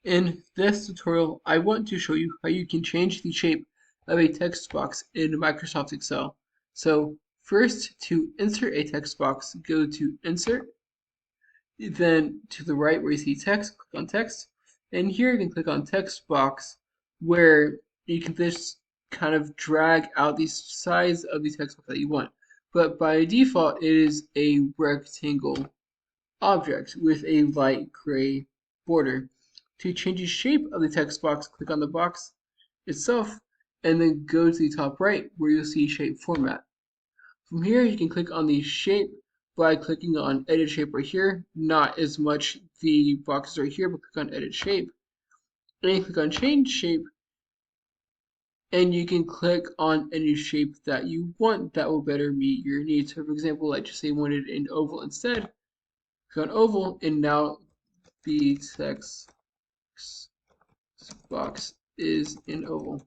In this tutorial, I want to show you how you can change the shape of a text box in Microsoft Excel. So first, to insert a text box, go to Insert, then to the right where you see Text, click on Text, and here you can click on Text Box, where you can just kind of drag out the size of the text box that you want. But by default, it is a rectangle object with a light gray border. To change the shape of the text box, click on the box itself and then go to the top right where you'll see Shape Format. From here, you can click on the shape by clicking on Edit Shape right here. Not as much the boxes right here, but click on Edit Shape. And you click on Change Shape, and you can click on any shape that you want that will better meet your needs. So for example, let's just say you wanted an oval instead. Click on Oval, and now the text box is an oval.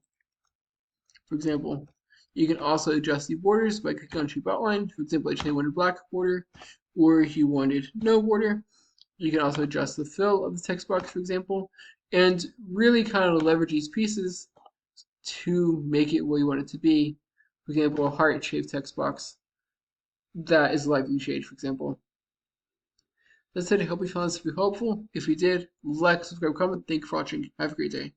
For example, you can also adjust the borders by clicking on Shape Outline. For example, if you wanted black border or if you wanted no border. You can also adjust the fill of the text box, for example, and really kind of leverage these pieces to make it what you want it to be. For example, a heart-shaped text box that is light blue shade, for example. That's it. I hope you found this to be helpful. If you did, like, subscribe, comment. Thank you for watching. Have a great day.